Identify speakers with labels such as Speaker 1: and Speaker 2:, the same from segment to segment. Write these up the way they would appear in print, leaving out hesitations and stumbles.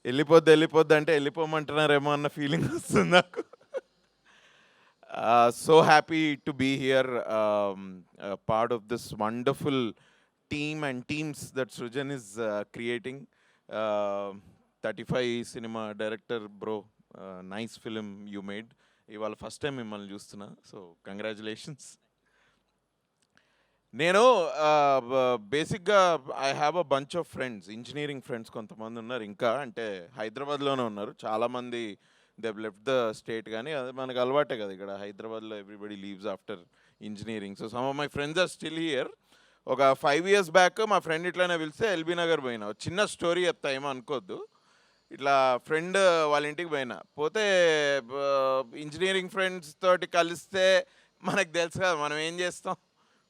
Speaker 1: వెళ్ళిపోద్ది అంటే వెళ్ళిపోమంటున్నారేమో అన్న ఫీలింగ్ వస్తుంది నాకు. So happy to be here, part of this wonderful team and teams that Srujan is creating. 35 cinema director bro, nice film you made. ఇవాళ first time మిమ్మల్ని చూస్తున్నా, so congratulations. నేను బేసిక్గా I have a bunch of friends, engineering friends కొంతమంది ఉన్నారు, ఇంకా అంటే హైదరాబాద్లోనే ఉన్నారు. చాలామంది దే లెఫ్ట్ ద స్టేట్, కానీ అది మనకు అలవాటే కదా ఇక్కడ హైదరాబాద్లో, everybody leaves after engineering. So some of my friends are still here. ఒక 5 years బ్యాక్ మా ఫ్రెండ్ ఇట్లానే పిలిస్తే ఎల్బీ నగర్ పోయినా. చిన్న స్టోరీ చెప్తా, ఏమో అనుకోవద్దు. ఇట్లా ఫ్రెండ్ వాళ్ళ ఇంటికి పోయినా, పోతే ఇంజనీరింగ్ ఫ్రెండ్స్ తోటి కలిస్తే మనకు తెలుసు కదా మనం ఏం చేస్తాం,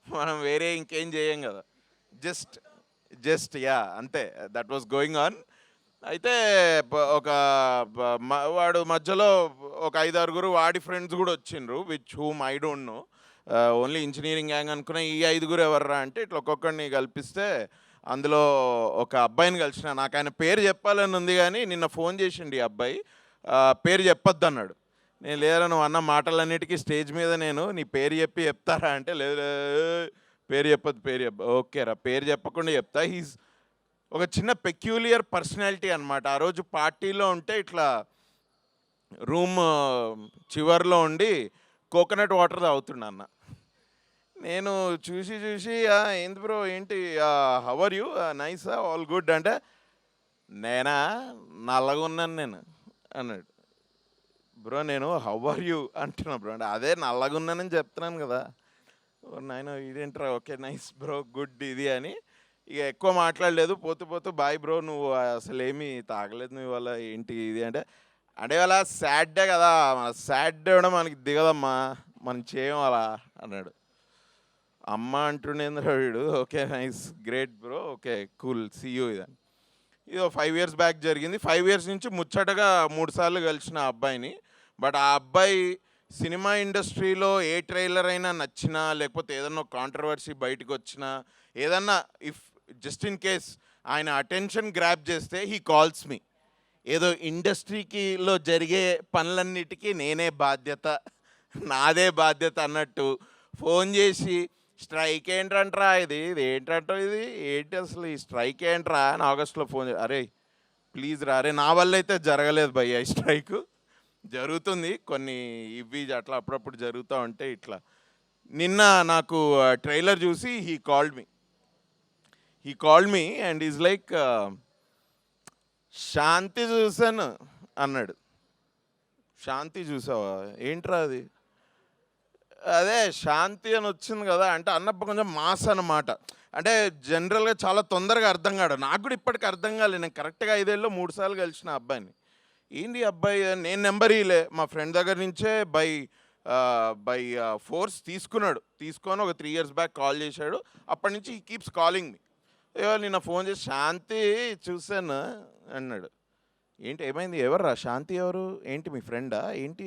Speaker 1: మనం వేరే ఇంకేం చేయం కదా, జస్ట్ జస్ట్ యా అంతే, దట్ వాస్ గోయింగ్ ఆన్. అయితే ఒక వాడు మధ్యలో ఒక 5-6 వాడి ఫ్రెండ్స్ కూడా వచ్చిండ్రు, which whom I don't know. Only engineering gang అనుకున్న. ఈ 5 ఎవర్రా అంటే ఇట్లా ఒక్కొక్కడిని కల్పిస్తే అందులో ఒక అబ్బాయిని కలిసిన. నాకు ఆయన పేరు చెప్పాలని ఉంది, కానీ నిన్న ఫోన్ చేసిండు ఈ అబ్బాయి, పేరు చెప్పొద్దు అన్నాడు. నేను లేదా నువ్వు అన్న మాటలన్నిటికీ స్టేజ్ మీద నేను నీ పేరు చెప్పి చెప్తారా అంటే, లేదు పేరు చెప్పొద్దు. ఓకే రా, పేరు చెప్పకుండా చెప్తా. హీస్ ఒక చిన్న పెక్యూలియర్ పర్సనాలిటీ అనమాట. ఆ రోజు పార్టీలో ఉంటే ఇట్లా రూమ్ చివర్లో ఉండి కోకోనట్ వాటర్ తాగుతుండ అన్న. నేను చూసి ఏంది బ్రో ఏంటి, హౌ ఆర్ యూ, నైసా, ఆల్ గుడ్ అంటే, నేనా నల్లగున్నాను నేను అన్నాడు. బ్రో నేను హౌ ఆర్ యూ అంటున్నా బ్రో అంటే, అదే నల్లగున్నానని చెప్తున్నాను కదా. నాయన ఇదేంట్రా, ఓకే నైస్ బ్రో గుడ్ ఇది అని. ఇక ఎక్కువ మాట్లాడలేదు. పోతూ బాయ్ బ్రో, నువ్వు అసలు ఏమీ తాగలేదు నువ్వు ఇవాళ, ఏంటి ఇది అంటే, అంటే ఇవాళ సాడ్డే కదా, సాడ్ డే కూడా మనకి దిగదమ్మా, మనం చేయం అలా అన్నాడు. అమ్మ అంటుండేంద్ర వీడు. Okay nice great bro, okay cool see you ఇదని. ఇది 5 years బ్యాక్ జరిగింది. 5 years నుంచి ముచ్చటగా 3 సార్లు కలిసిన ఆ అబ్బాయిని. బట్ ఆ అబ్బాయి సినిమా ఇండస్ట్రీలో ఏ ట్రైలర్ అయినా నచ్చినా, లేకపోతే ఏదన్నా కాంట్రవర్సీ బయటకు వచ్చినా, ఏదన్నా ఇఫ్ జస్ట్ ఇన్ కేస్ ఆయన అటెన్షన్ గ్రాప్ చేస్తే హీ కాల్స్ మీ. ఏదో ఇండస్ట్రీకిలో జరిగే పనులన్నిటికీ నేనే బాధ్యత, నాదే బాధ్యత అన్నట్టు ఫోన్ చేసి, స్ట్రైక్ ఏంటంట్రా, ఇది ఏంటంటో, ఇది ఏంటి అసలు ఈ స్ట్రైక్ ఏంట్రా అని ఆగస్టులో ఫోన్ అరే ప్లీజ్ రా, అరే నా వల్ల అయితే జరగలేదు భయ్య ఈ స్ట్రైక్, జరుగుతుంది కొన్ని ఇవి అట్లా అప్పుడప్పుడు జరుగుతూ ఉంటే ఇట్లా. నిన్న నాకు ట్రైలర్ చూసి he called me and is like, Shanti చూసాను అన్నాడు. శాంతి చూసావా, ఏంట్రా అది, అదే శాంతి అని వచ్చింది కదా అంటే, అన్నప్పుడు కొంచెం మాస్ అన్నమాట. అంటే జనరల్గా చాలా తొందరగా అర్థం కాడు, నాకు కూడా ఇప్పటికి అర్థం కాలేదు. నేను కరెక్ట్గా 5 ఏళ్ళలో 3 సార్లు కలిసిన అబ్బాయిని. ఏంది అబ్బాయి, నేను నెంబర్ ఇలే మా ఫ్రెండ్ దగ్గర నుంచే బై ఫోర్స్ తీసుకొని ఒక 3 years బ్యాక్ కాల్ చేశాడు. అప్పటి నుంచి ఈ కీప్స్ కాలింగ్ మీ. నిన్న ఫోన్ చేసి శాంతి చూశాను అన్నాడు. ఏంటి ఏమైంది, ఎవర్రా శాంతి ఎవరు, ఏంటి మీ ఫ్రెండా ఏంటి,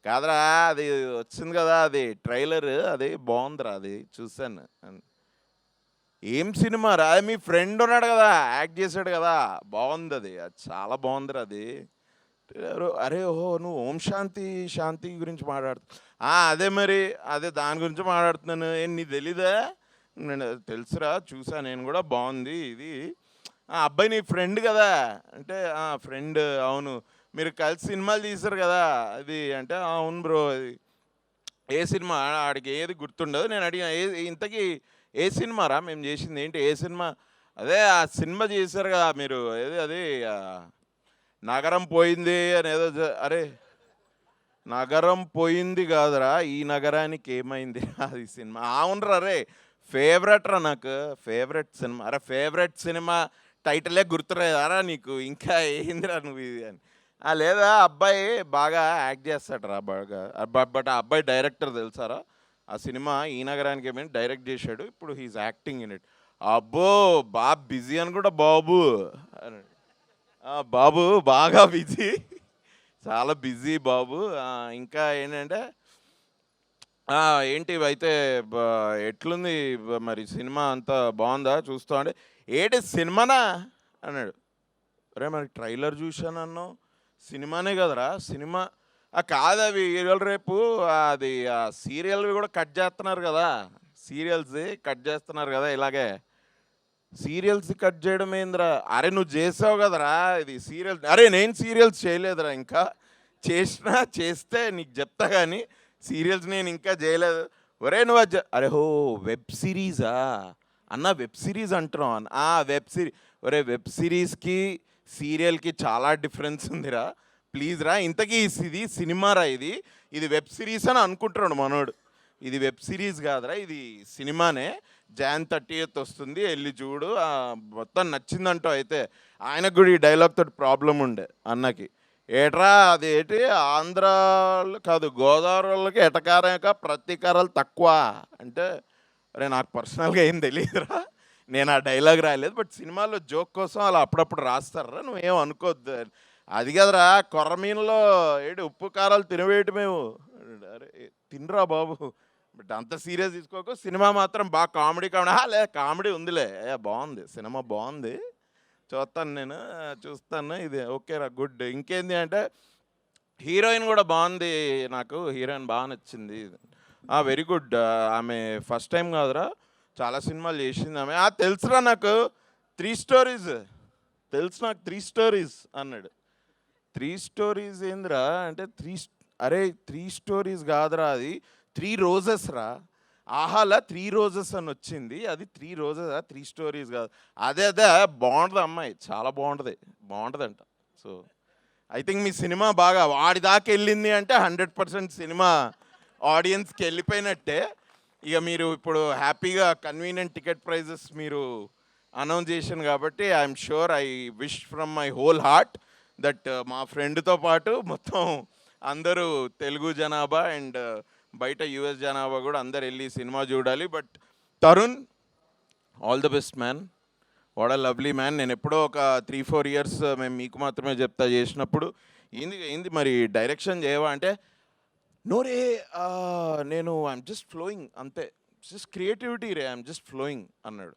Speaker 1: కాదరా అది వచ్చింది కదా అది ట్రైలర్, అది బాగుందిరా అది చూశాను. ఏం సినిమా రా, మీ ఫ్రెండ్ ఉన్నాడు కదా యాక్ట్ చేశాడు కదా, బాగుంది అది చాలా బాగుందిరా అది. అరే ఓహో నువ్వు ఓం శాంతి గురించి మాట్లాడుతు, అదే మరి అదే దాని గురించి మాట్లాడుతున్నాను. ఏం నీ తెలీదా, నేను తెలుసురా చూసా నేను కూడా, బాగుంది ఇది. అబ్బాయి నీ ఫ్రెండ్ కదా అంటే, ఫ్రెండ్ అవును, మీరు కలిసి సినిమాలు తీశారు కదా అది అంటే, అవును బ్రో అది ఏ సినిమా, ఆడికి ఏది గుర్తుండదు. నేను అడిగిన ఇంతకీ ఏ సినిమా రా మేము చేసింది, ఏంటి ఏ సినిమా, అదే ఆ సినిమా చేశారు కదా మీరు, ఏది అది నగరం పోయింది అని ఏదో అరే నగరం పోయింది కాదురా, ఈ నగరానికి ఏమైంది అది సినిమా. అవునరా రే, ఫేవరెట్ రా నాకు, ఫేవరెట్ సినిమా. అరే ఫేవరెట్ సినిమా టైటిలే గుర్తురారా నీకు, ఇంకా ఏందిరా నువ్వు ఇది అని. లేదా అబ్బాయి బాగా యాక్ట్ చేస్తాడు బాగా. బట్ ఆ అబ్బాయి డైరెక్టర్ తెలుసారా, ఆ సినిమా ఈ నగరానికి ఏమైనా డైరెక్ట్ చేశాడు, ఇప్పుడు హీస్ యాక్టింగ్ ఇన్ ఇట్. అబ్బో బాబు బిజీ అని కూడా బాబు బాబు బాగా బిజీ, చాలా బిజీ బాబు. ఇంకా ఏంటంటే ఏంటి అయితే ఎట్లుంది మరి సినిమా అంతా బాగుందా చూస్తా అంటే, ఏంటి సినిమానా అన్నాడు. అరే మరి ట్రైలర్ చూశానన్నావు, సినిమానే కదరా సినిమా. కాదు అవి ఇవాళ రేపు అది ఆ సీరియల్వి కూడా కట్ చేస్తున్నారు కదా, సీరియల్స్ కట్ చేస్తున్నారు కదా ఇలాగే. సీరియల్స్ కట్ చేయడం ఏందిరా? అరే నువ్వు చేసావు కదరా ఇది సీరియల్. అరే నేను సీరియల్స్ చేయలేదురా ఇంకా, చేసినా చేస్తే నీకు చెప్తా కానీ సీరియల్స్ నేను ఇంకా చేయలేదు. ఒరే నువ్వు అరే హో వెబ్ సిరీసా అన్న, వెబ్ సిరీస్ అంటున్నావు అన్న. Web series. ఒరే వెబ్ సిరీస్కి సీరియల్కి చాలా డిఫరెన్స్ ఉందిరా, ప్లీజ్ రా. ఇంతకీ ఇది సినిమా రా, ఇది ఇది వెబ్ సిరీస్ అని అనుకుంటున్నాడు మనోడు. ఇది వెబ్ సిరీస్ కాదురా, ఇది సినిమానే. Jan 30th వస్తుంది, వెళ్ళి చూడు. మొత్తం నచ్చిందంటూ. అయితే ఆయనకు కూడా ఈ డైలాగ్ తోటి ప్రాబ్లం ఉండే అన్నకి. ఏట్రా అది ఏంటి, ఆంధ్ర కాదు గోదావరి వాళ్ళకి ఎటకారక ప్రతీకారాలు తక్కువ అంటే, అరే నాకు పర్సనల్గా ఏం తెలియదురా, నేను ఆ డైలాగ్ రాయలేదు, బట్ సినిమాలో జోక్ కోసం అలా అప్పుడప్పుడు రాస్తారా, నువ్వేం అనుకోవద్దు. అది కదరా కొర్రమీనలో ఏంటి ఉప్పు కారాలు తినవేయటమేమో. అరే తినరా బాబు, బట్ అంత సీరియస్ తీసుకోకు. సినిమా మాత్రం బాగా కామెడీ లే కామెడీ ఉందిలే, బాగుంది సినిమా, బాగుంది, చూస్తాను నేను, చూస్తాను. ఇది ఓకేరా, గుడ్. ఇంకేంది అంటే హీరోయిన్ కూడా బాగుంది, నాకు హీరోయిన్ బాగా నచ్చింది. Very good. ఆమె ఫస్ట్ టైం కాదురా, చాలా సినిమాలు చేసింది ఆమె. తెలుసురా నాకు 3 స్టోరీస్ తెలుసు, నాకు 3 స్టోరీస్ అన్నాడు. 3 స్టోరీస్ ఏందిరా అంటే అరే 3 స్టోరీస్ కాదురా, అది 3 రోజెస్ రా. ఆహాలా 3 రోజెస్ అని వచ్చింది, అది 3 రోజెస్, 3 స్టోరీస్ కాదు. అదే బాగుంటుంది అమ్మాయి, చాలా బాగుంటుందంట. సో ఐ థింక్ మీ సినిమా బాగా వాడి దాకా వెళ్ళింది అంటే 100% సినిమా ఆడియన్స్కి వెళ్ళిపోయినట్టే. ఇక మీరు ఇప్పుడు హ్యాపీగా కన్వీనియంట్ టికెట్ ప్రైజెస్ మీరు అనౌన్స్ చేశాను కాబట్టి I'm sure, I wish from my whole heart that మా ఫ్రెండ్తో పాటు మొత్తం అందరూ తెలుగు జనాభా అండ్ బయట యూఎస్ జనాభా కూడా అందరు వెళ్ళి సినిమా చూడాలి. But Tarun, all the best man, what a lovely man. నేను ఎప్పుడో ఒక 3-4 ఇయర్స్ మేము మీకు మాత్రమే చెప్తా చేసినప్పుడు, ఏంది మరి డైరెక్షన్ చేయవా అంటే, నో రే నేను ఐఎమ్ జస్ట్ ఫ్లోయింగ్ అంతే, జస్ట్ క్రియేటివిటీ రే, ఐఎమ్ జస్ట్ ఫ్లోయింగ్ అన్నాడు.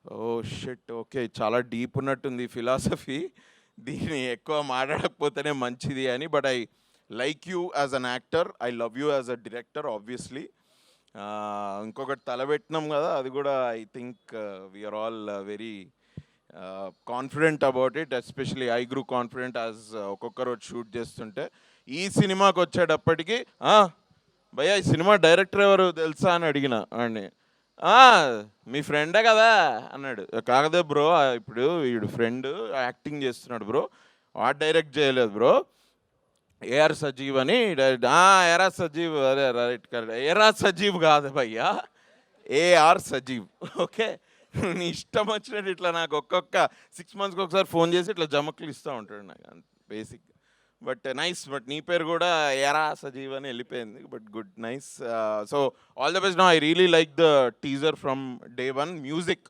Speaker 1: ఓ షిట్, ఓకే, చాలా డీప్ ఉన్నట్టుంది ఫిలాసఫీ, దీన్ని ఎక్కువ మాట్లాడకపోతేనే మంచిది అని. But I like you as an actor, I love you as a director obviously. ఇంకొకటి తలబెట్టినాం కదా, అది కూడా I think we're all very confident about it. Especially I grew confident as ఒక్కొక్క రోజు షూట్ చేస్తుంటే. ఈ సినిమాకి వచ్చేటప్పటికి భయ్యా ఈ సినిమా డైరెక్టర్ ఎవరు తెలుసా అని అడిగిన వాడిని. మీ ఫ్రెండే కదా అన్నాడు. కాకదే బ్రో, ఇప్పుడు వీడు ఫ్రెండ్ యాక్టింగ్ చేస్తున్నాడు బ్రో, వాడు డైరెక్ట్ చేయలేదు బ్రో, ఏఆర్ సజీవ్ అని డైరెక్ట్. ఏఆర్ సజీవ్, అదే రైట్ కరెక్ట్, ఏఆర్ సజీవ్ కాదు భయ్యా, ఏఆర్ సజీవ్. ఓకే, నీ ఇష్టం వచ్చినట్టు ఇట్లా నాకు ఒక్కొక్క 6 monthsకి ఒకసారి ఫోన్ చేసి ఇట్లా జమక్లు ఇస్తూ ఉంటాడు నాకు, బేసిక్. బట్ నైస్, బట్ నీ పేరు కూడా ఏరా సజీవ్ అని వెళ్ళిపోయింది, but good, nice. So all the best. No I really like the teaser from day 1. Music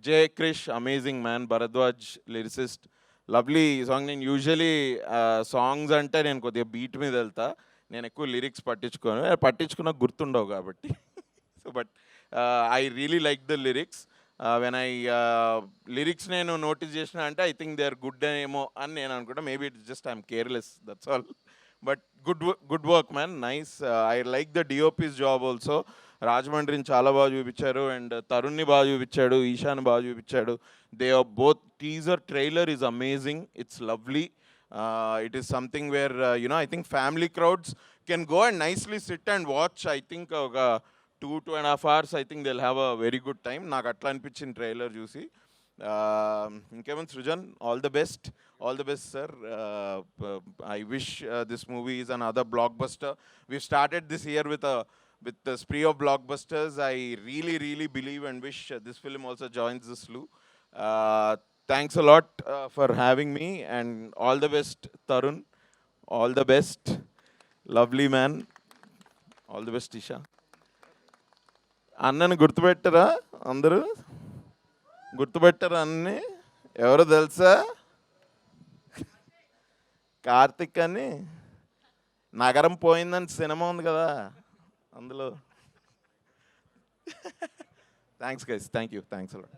Speaker 1: Jay Krish, amazing man. Bharadwaj lyricist, lovely song. నేను యూజువలీ సాంగ్స్ అంటే నేను కొద్దిగా బీట్ మీద వెళ్తా, నేను ఎక్కువ లిరిక్స్ పట్టించుకున్నా గుర్తుండవు కాబట్టి. So but I really like the lyrics. When I lyrics నేను నోటీస్ చేసిన అంటే I think they are good ఏమో అని నేను అనుకుంటా. Maybe it's just I'm careless, that's all. But good work man, nice. I like the DOP's job also. రాజమండ్రిని చాలా బాగా చూపించారు, అండ్ తరుణ్ని బాగా చూపించాడు, ఈశాన్ బాగా చూపించాడు. They are both. Teaser trailer is amazing, it's lovely. It is something where I think family crowds can go and nicely sit and watch. I think ఒక 2.5 hours I think they'll have a very good time. నాకు అట్లా అనిపించింది trailer చూసి. ఇంకేమైనా Srujan, all the best, all the best sir. I wish this movie is another blockbuster. We started this year with the spree of blockbusters. I really believe and wish this film also joins the slew. Thanks a lot for having me, and all the best Tarun, all the best, lovely man, all the best Isha. అన్నని గుర్తుపెట్టరా అందరూ? గుర్తుపెట్టరా అన్ని? ఎవరో తెలుసా? కార్తిక్ అని, నగరం పోయిందని cinema ఉంది కదా అందులో. Thanks guys, thank you, thanks a lot.